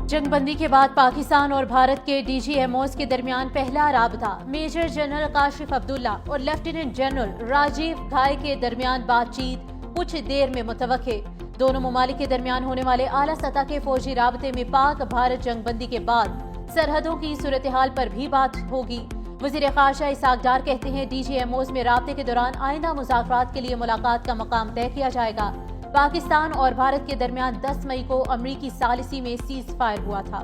جنگ بندی کے بعد پاکستان اور بھارت کے ڈی جی ایم اوز کے درمیان پہلا رابطہ میجر جنرل کاشف عبداللہ اور لیفٹیننٹ جنرل راجیو گھائے کے درمیان بات چیت کچھ دیر میں متوقع۔ دونوں ممالک کے درمیان ہونے والے اعلیٰ سطح کے فوجی رابطے میں پاک بھارت جنگ بندی کے بعد سرحدوں کی صورتحال پر بھی بات ہوگی۔ وزیر خارجہ اسحاق ڈار کہتے ہیں ڈی جی ایم اوز میں رابطے کے دوران آئندہ مذاکرات کے لیے ملاقات کا مقام طے کیا جائے گا۔ پاکستان اور بھارت کے درمیان 10 مئی کو امریکی ثالثی میں سیز فائر ہوا تھا۔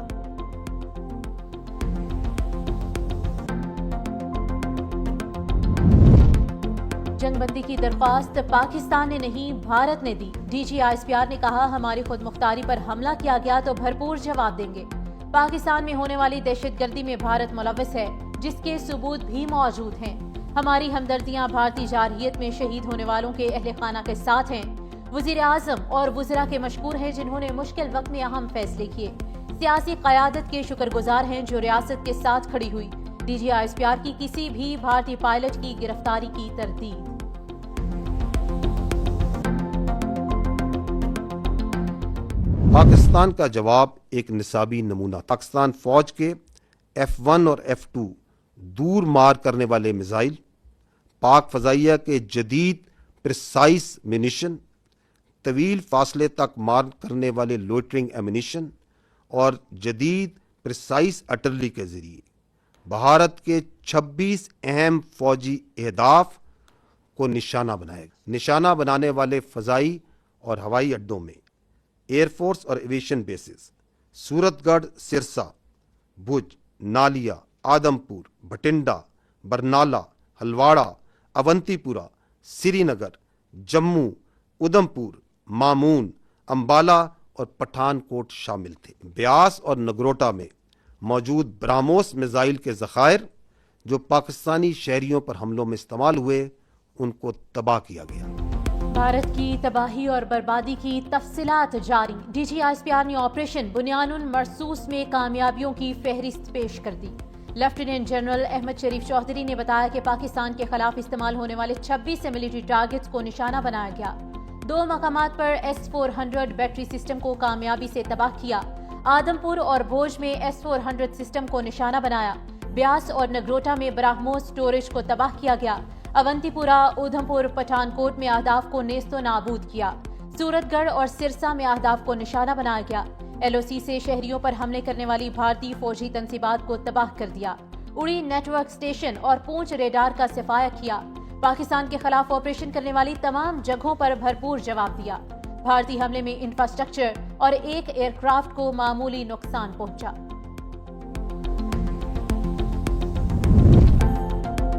جنگ بندی کی درخواست پاکستان نے نہیں بھارت نے دی۔ D G S P R نے کہا ہماری خود مختاری پر حملہ کیا گیا تو بھرپور جواب دیں گے۔ پاکستان میں ہونے والی دہشت گردی میں بھارت ملوث ہے جس کے ثبوت بھی موجود ہیں۔ ہماری ہمدردیاں بھارتی جارحیت میں شہید ہونے والوں کے اہل خانہ کے ساتھ ہیں۔ وزیر اعظم اور وزراء کے مشکور ہیں جنہوں نے مشکل وقت میں اہم فیصلے کیے۔ سیاسی قیادت کے شکر گزار ہیں جو ریاست کے ساتھ کھڑی ہوئی۔ D G S P R کی کسی بھی بھارتی پائلٹ کی گرفتاری کی تردید۔ پاکستان کا جواب ایک نصابی نمونہ۔ پاکستان فوج کے F-1 اور F-2 دور مار کرنے والے میزائل، پاک فضائیہ کے جدید پریسائز منیشن، طویل فاصلے تک مار کرنے والے لوئٹرنگ ایمونیشن اور جدید پریسائز ارٹلری کے ذریعے بھارت کے 26 اہم فوجی اہداف کو نشانہ بنائے گا۔ نشانہ بنانے والے فضائی اور ہوائی اڈوں میں ایئر فورس اور ایویشن بیسز سورت گڑھ، سرسا، بھج، نالیا، آدم پور، بھٹنڈا، برنالہ، ہلواڑہ، اونتی پورہ، سری نگر، جموں، ادھم پور، مامون، امبالہ اور پٹھان کوٹ شامل تھے۔ بیاس اور نگروٹا میں موجود براموس میزائل کے ذخائر جو پاکستانی شہریوں پر حملوں میں استعمال ہوئے ان کو تباہ کیا گیا۔ بھارت کی تباہی اور بربادی کی تفصیلات جاری۔ D G S P R نے آپریشن بنیان المرصوص میں کامیابیوں کی فہرست پیش کر دی۔ لیفٹیننٹ جنرل احمد شریف چودھری نے بتایا کہ پاکستان کے خلاف استعمال ہونے والے 26 ملٹری ٹارگٹس کو نشانہ بنایا گیا۔ 2 مقامات پر S-400 بیٹری سسٹم کو کامیابی سے تباہ کیا۔ آدم پور اور بھوج میں S-400 سسٹم کو نشانہ بنایا۔ بیاس اور نگروٹا میں براہموس سٹوریج کو تباہ کیا گیا۔ اونتی پورہ، ادھم پور، پٹھان کوٹ میں اہداف کو نیست و نابود کیا۔ سورت گڑھ اور سرسا میں اہداف کو نشانہ بنایا گیا۔ ایل او سی سے شہریوں پر حملے کرنے والی بھارتی فوجی تنصیبات کو تباہ کر دیا۔ اڑی نیٹ ورک اسٹیشن اور پونچھ ریڈار کا صفایا کیا۔ پاکستان کے خلاف آپریشن کرنے والی تمام جگہوں پر بھرپور جواب دیا۔ بھارتی حملے میں انفراسٹرکچر اور ایک ایئر کرافٹ کو معمولی نقصان پہنچا۔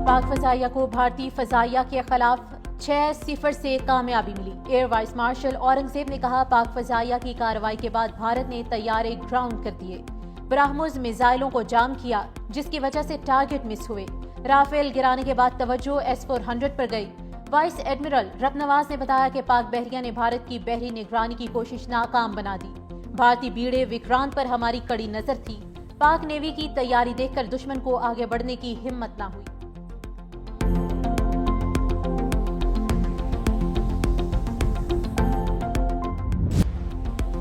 پاک فضائیہ کو بھارتی فضائیہ کے خلاف 6-0 سے کامیابی ملی۔ ایئر وائس مارشل اورنگزیب نے کہا پاک فضائیہ کی کارروائی کے بعد بھارت نے طیارے گراؤنڈ کر دیے، براہموس میزائلوں کو جام کیا جس کی وجہ سے ٹارگٹ مس ہوئے۔ رافیل گرانے کے بعد توجہ S-400 پر گئی۔ وائس ایڈمرل ربنواز نے بتایا کہ پاک بحریہ نے بھارت کی بحری نگرانی کی کوشش ناکام بنا دی۔ بھارتی بیڑے وکرانت پر ہماری کڑی نظر تھی۔ پاک نیوی کی تیاری دیکھ کر دشمن کو آگے بڑھنے کی ہمت نہ ہوئی۔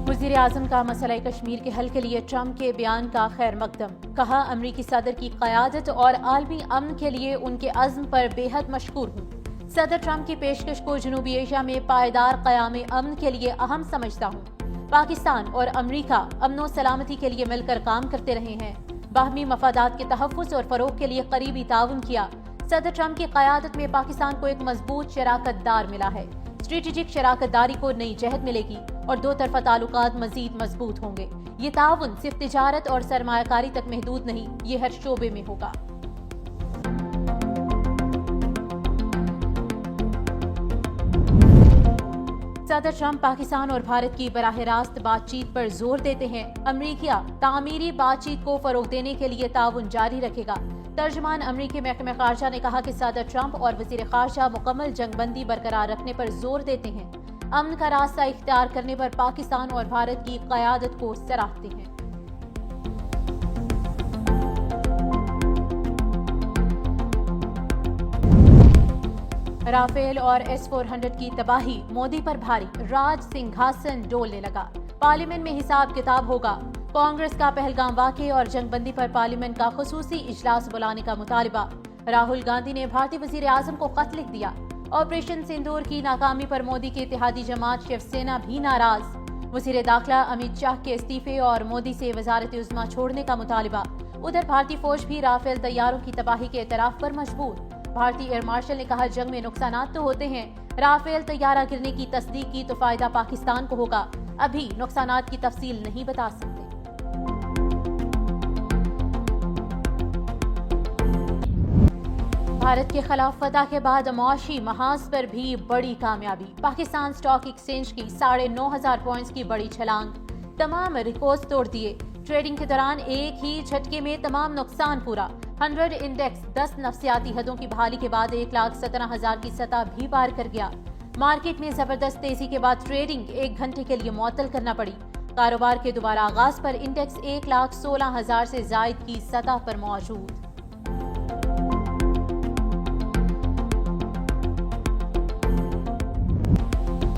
وزیر اعظم کا مسئلہ کشمیر کے حل کے لیے ٹرمپ کے بیان کا خیر مقدم۔ کہا امریکی صدر کی قیادت اور عالمی امن کے لیے ان کے عزم پر بے حد مشکور ہوں۔ صدر ٹرمپ کی پیشکش کو جنوبی ایشیا میں پائیدار قیام امن کے لیے اہم سمجھتا ہوں۔ پاکستان اور امریکہ امن و سلامتی کے لیے مل کر کام کرتے رہے ہیں۔ باہمی مفادات کے تحفظ اور فروغ کے لیے قریبی تعاون کیا۔ صدر ٹرمپ کی قیادت میں پاکستان کو ایک مضبوط شراکت دار ملا ہے۔ اسٹریٹجک شراکت داری کو نئی جہت ملے گی اور دو طرفہ تعلقات مزید مضبوط ہوں گے۔ یہ تعاون صرف تجارت اور سرمایہ کاری تک محدود نہیں، یہ ہر شعبے میں ہوگا۔ صدر ٹرمپ پاکستان اور بھارت کی براہ راست بات چیت پر زور دیتے ہیں۔ امریکہ تعمیری بات چیت کو فروغ دینے کے لیے تعاون جاری رکھے گا۔ ترجمان امریکی محکمہ خارجہ نے کہا کہ صدر ٹرمپ اور وزیر خارجہ مکمل جنگ بندی برقرار رکھنے پر زور دیتے ہیں۔ امن کا راستہ اختیار کرنے پر پاکستان اور بھارت کی قیادت کو سراہتے ہیں۔ رافیل اور S-400 کی تباہی مودی پر بھاری، راج سنگھاسن ڈولنے لگا۔ پارلیمنٹ میں حساب کتاب ہوگا۔ کانگریس کا پہلگام واقعے اور جنگ بندی پر پارلیمنٹ کا خصوصی اجلاس بلانے کا مطالبہ۔ راہل گاندھی نے بھارتی وزیر اعظم کو خط لکھ دیا۔ آپریشن سندور کی ناکامی پر مودی کے اتحادی جماعت شیو سینا بھی ناراض۔ وزیر داخلہ امت شاہ کے استعفے اور مودی سے وزارت عظمیٰ چھوڑنے کا مطالبہ۔ ادھر بھارتی فوج بھی رافیل طیاروں کی تباہی کے اعتراف پر مجبور۔ بھارتی ایئر مارشل نے کہا جنگ میں نقصانات تو ہوتے ہیں، رافیل طیارہ گرنے کی تصدیق کی تو فائدہ پاکستان کو ہوگا، ابھی نقصانات کی تفصیل نہیں بتا سکتے۔ بھارت کے خلاف فتح کے بعد معاشی محاذ پر بھی بڑی کامیابی۔ پاکستان اسٹاک ایکسچینج کی 9,500 پوائنٹس کی بڑی چھلانگ، تمام ریکارڈز توڑ دیے۔ ٹریڈنگ کے دوران ایک ہی جھٹکے میں تمام نقصان پورا۔ 100 انڈیکس 10 نفسیاتی حدوں کی بحالی کے بعد 1,17,000 کی سطح بھی پار کر گیا۔ مارکیٹ میں زبردست تیزی کے بعد ٹریڈنگ 1 گھنٹے کے لیے معطل کرنا پڑی۔ کاروبار کے دوبارہ آغاز پر انڈیکس 1,16,000 سے زائد کی سطح پر موجود۔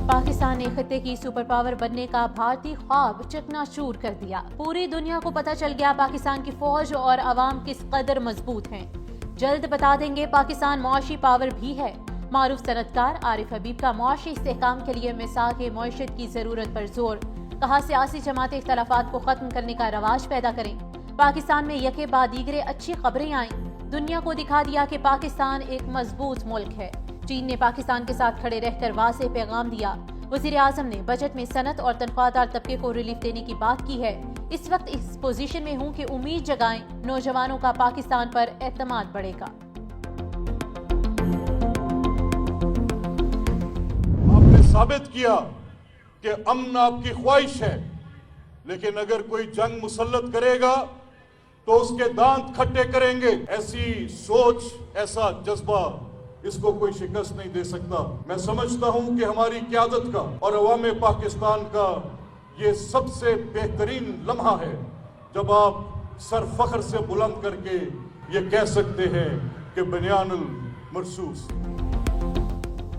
پاکستان نے خطے کی سپر پاور بننے کا بھارتی خواب چکنا چور کر دیا۔ پوری دنیا کو پتہ چل گیا پاکستان کی فوج اور عوام کس قدر مضبوط ہیں۔ جلد بتا دیں گے پاکستان معاشی پاور بھی ہے۔ معروف صنعت کار عارف حبیب کا معاشی استحکام کے لیے مساق معیشت کی ضرورت پر زور۔ کہا سیاسی جماعتیں اختلافات کو ختم کرنے کا رواج پیدا کریں۔ پاکستان میں یکے بعد دیگرے اچھی خبریں آئیں۔ دنیا کو دکھا دیا کہ پاکستان ایک مضبوط ملک ہے۔ چین نے پاکستان کے ساتھ کھڑے رہ کر واضح پیغام دیا۔ وزیر اعظم نے بجٹ میں صنعت اور تنخواہ دار طبقے کو ریلیف دینے کی بات کی ہے۔ اس وقت اس پوزیشن میں ہوں کہ امید جگائیں، نوجوانوں کا پاکستان پر اعتماد بڑھے گا۔ آپ نے ثابت کیا کہ امن آپ کی خواہش ہے، لیکن اگر کوئی جنگ مسلط کرے گا تو اس کے دانت کھٹے کریں گے۔ ایسی سوچ، ایسا جذبہ، اس کو کوئی شکست نہیں دے سکتا۔ میں سمجھتا ہوں کہ ہماری قیادت کا اور عوام پاکستان کا یہ سب سے بہترین لمحہ ہے جب آپ سر فخر سے بلند کر کے یہ کہہ سکتے ہیں کہ بنیان المرصوص۔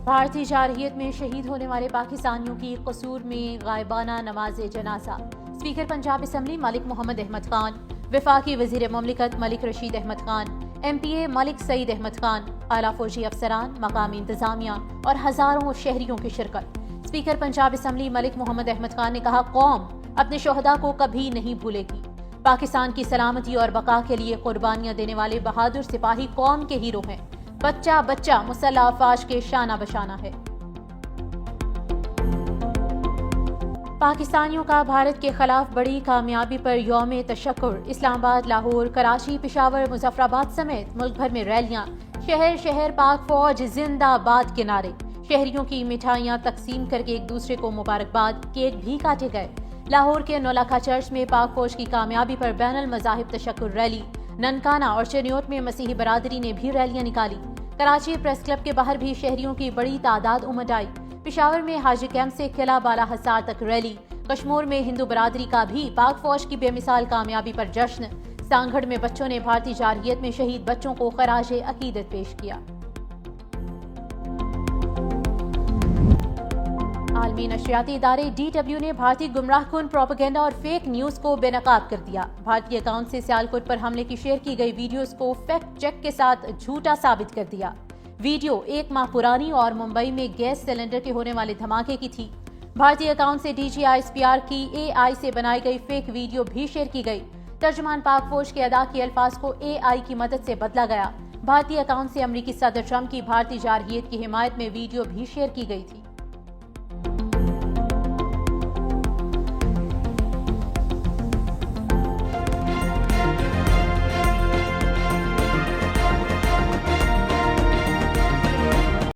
بھارتی جارحیت میں شہید ہونے والے پاکستانیوں کی قصور میں غائبانہ نماز جنازہ۔ اسپیکر پنجاب اسمبلی ملک محمد احمد خان، وفاقی وزیر مملکت ملک رشید احمد خان، ایم پی اے ملک سعید احمد خان، اعلیٰ فوجی افسران، مقامی انتظامیہ اور ہزاروں شہریوں کی شرکت۔ اسپیکر پنجاب اسمبلی ملک محمد احمد خان نے کہا قوم اپنے شہداء کو کبھی نہیں بھولے گی۔ پاکستان کی سلامتی اور بقا کے لیے قربانیاں دینے والے بہادر سپاہی قوم کے ہیرو ہیں۔ بچہ بچہ مسلح افواج کے شانہ بشانہ ہے۔ پاکستانیوں کا بھارت کے خلاف بڑی کامیابی پر یوم تشکر۔ اسلام آباد، لاہور، کراچی، پشاور، مظفر آباد سمیت ملک بھر میں ریلیاں، شہر شہر پاک فوج زندہ باد کے نعرے، شہریوں کی مٹھائیاں تقسیم کر کے ایک دوسرے کو مبارکباد، کیک بھی کاٹے گئے۔ لاہور کے نولکھا چرچ میں پاک فوج کی کامیابی پر بین المذاہب تشکر ریلی، ننکانہ اور چنیوٹ میں مسیحی برادری نے بھی ریلیاں نکالی۔ کراچی پریس کلب کے باہر بھی شہریوں کی بڑی تعداد امڈ آئی۔ پشاور میں حاجی کیمپ سے قلعہ بالا حصار تک ریلی۔ کشمور میں ہندو برادری کا بھی پاک فوج کی بے مثال کامیابی پر جشن۔ سانگھڑ میں بچوں نے بھارتی جارحیت میں شہید بچوں کو خراج عقیدت پیش کیا۔ عالمی نشریاتی ادارے DW نے بھارتی گمراہ کن پروپیگنڈا اور فیک نیوز کو بے نقاب کر دیا۔ بھارتی اکاؤنٹ سے سیالکوٹ پر حملے کی شیئر کی گئی ویڈیوز کو فیکٹ چیک کے ساتھ جھوٹا ثابت کر دیا۔ ویڈیو 1 ماہ پرانی اور ممبئی میں گیس سلنڈر کے ہونے والے دھماکے کی تھی۔ بھارتی اکاؤنٹ سے DGISPR کی AI سے بنائی گئی فیک ویڈیو بھی شیئر کی گئی۔ ترجمان پاک فوج کے ادا کیے الفاظ کو AI کی مدد سے بدلا گیا۔ بھارتی اکاؤنٹ سے امریکی صدر ٹرمپ کی بھارتی جارحیت کی حمایت میں ویڈیو بھی شیئر کی گئی تھی۔